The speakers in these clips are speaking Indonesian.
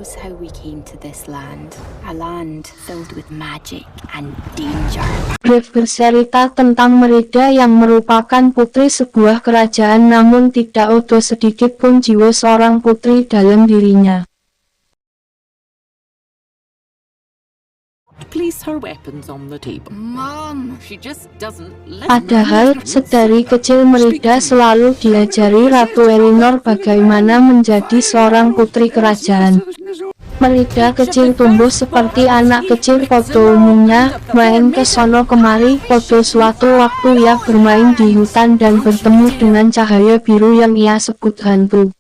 knows how we came to this land? A land filled with magic and danger. Brave bercerita tentang Merida yang merupakan putri sebuah kerajaan, namun tidak ada sedikit pun jiwa seorang putri dalam dirinya. Place her weapons on the table. Mom, she just doesn't listen. Padahal, sedari kecil Merida selalu diajari Ratu Elinor bagaimana menjadi seorang putri kerajaan. Merida kecil tumbuh seperti anak kecil pada umumnya, main ke sono kemari. Pada suatu waktu ia bermain di hutan dan bertemu dengan cahaya biru yang ia sebut hantu.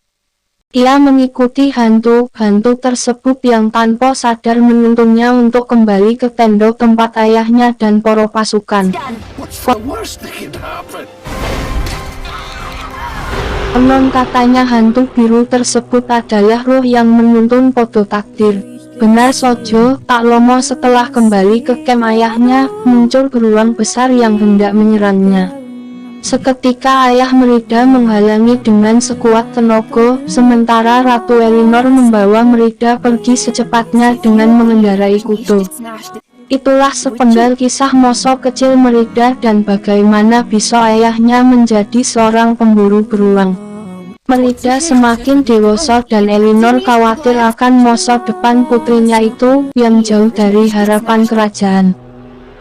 Ia mengikuti hantu tersebut yang tanpa sadar menuntunnya untuk kembali ke tenda tempat ayahnya dan para pasukan. Konon katanya hantu biru tersebut adalah roh yang menuntun pada takdir. Benar saja, tak lama setelah kembali ke kem ayahnya, muncul beruang besar yang hendak menyerangnya. Seketika ayah Merida menghalangi dengan sekuat tenaga, sementara Ratu Elinor membawa Merida pergi secepatnya dengan mengendarai kuda. Itulah sepenggal kisah masa kecil Merida dan bagaimana bisa ayahnya menjadi seorang pemburu beruang. Merida semakin dewasa dan Elinor khawatir akan masa depan putrinya itu yang jauh dari harapan kerajaan.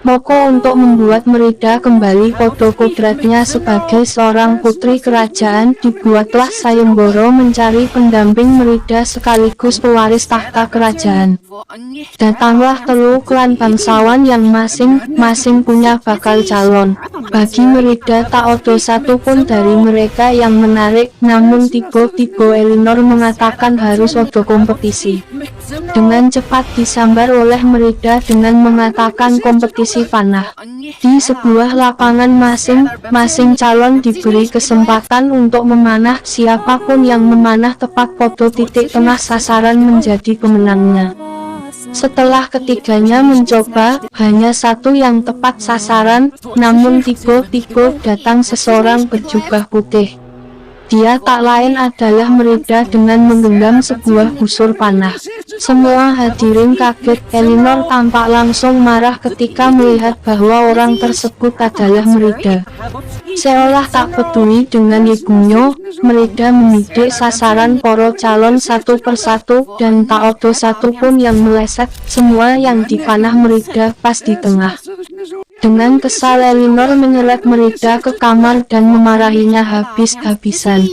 Maka untuk membuat Merida kembali pada kodratnya sebagai seorang putri kerajaan, dibuatlah sayembara mencari pendamping Merida sekaligus pewaris tahta kerajaan. Datanglah telu klan bangsawan yang masing-masing punya bakal calon. Bagi Merida tak ada satupun dari mereka yang menarik, namun tiba-tiba Elinor mengatakan harus ada kompetisi. Dengan cepat disambar oleh Merida dengan mengatakan kompetisi panah. Di sebuah lapangan masing-masing calon diberi kesempatan untuk memanah. Siapapun yang memanah tepat pada titik tengah sasaran menjadi pemenangnya. Setelah ketiganya mencoba, hanya satu yang tepat sasaran, namun tiba-tiba datang seseorang berjubah putih. Dia tak lain adalah Merida dengan menggenggam sebuah busur panah. Semua hadirin kaget. Elinor tampak langsung marah ketika melihat bahwa orang tersebut adalah Merida. Seolah tak peduli dengan ibunya, Merida membidik sasaran para calon satu persatu dan tak ada satupun yang meleset. Semua yang dipanah Merida pas di tengah. Dengan kesal Elinor menyeret Merida ke kamar dan memarahinya habis-habisan.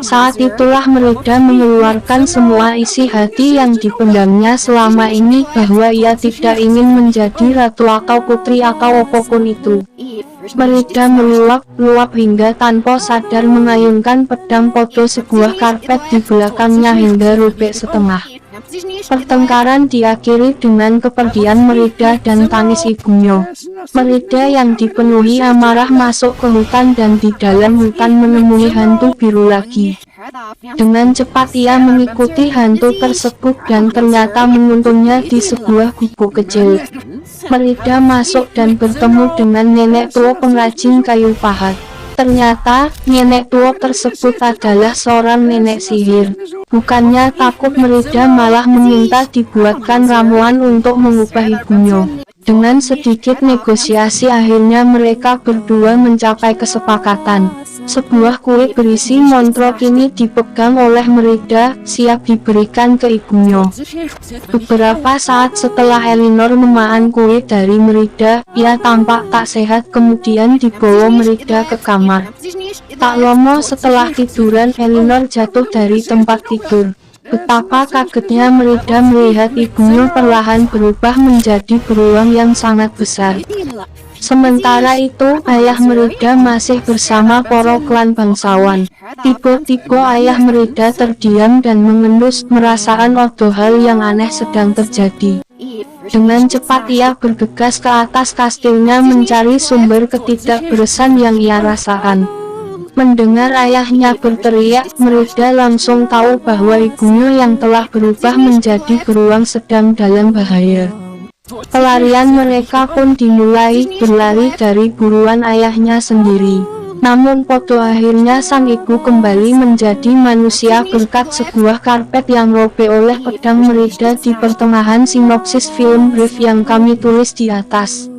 Saat itulah Merida mengeluarkan semua isi hati yang dipendamnya selama ini, bahwa ia tidak ingin menjadi ratu atau putri atau apapun itu. Merida meluap hingga tanpa sadar mengayunkan pedang pada sebuah karpet di belakangnya hingga robek setengah. Pertengkaran diakhiri dengan kepergian Merida dan tangis ibunya. Merida yang dipenuhi amarah masuk ke hutan dan di dalam hutan menemui hantu biru lagi. Dengan cepat ia mengikuti hantu tersebut dan ternyata menuntunnya di sebuah gubuk kecil. Merida masuk dan bertemu dengan nenek tua pengrajin kayu pahat. Ternyata, nenek tua tersebut adalah seorang nenek sihir. Bukannya takut, Merida malah meminta dibuatkan ramuan untuk mengubah ibunya. Dengan sedikit negosiasi akhirnya mereka berdua mencapai kesepakatan. Sebuah kulit berisi mantra kini dipegang oleh Merida, siap diberikan ke ibunya. Beberapa saat setelah Elinor memakan kulit dari Merida, ia tampak tak sehat kemudian dibawa Merida ke kamar. Tak lama setelah tiduran Elinor jatuh dari tempat tidur. Betapa kagetnya Merida melihat ibunya perlahan berubah menjadi beruang yang sangat besar. Sementara itu, ayah Merida masih bersama para klan bangsawan. Tiba-tiba ayah Merida terdiam dan mengendus, merasakan ada hal yang aneh sedang terjadi. Dengan cepat ia bergegas ke atas kastilnya mencari sumber ketidakberesan yang ia rasakan. Mendengar ayahnya berteriak, Merida langsung tahu bahwa ibunya yang telah berubah menjadi beruang sedang dalam bahaya. Pelarian mereka pun dimulai, berlari dari buruan ayahnya sendiri. Namun pada akhirnya sang ibu kembali menjadi manusia berkat sebuah karpet yang robek oleh pedang Merida di pertengahan sinopsis film brief yang kami tulis di atas.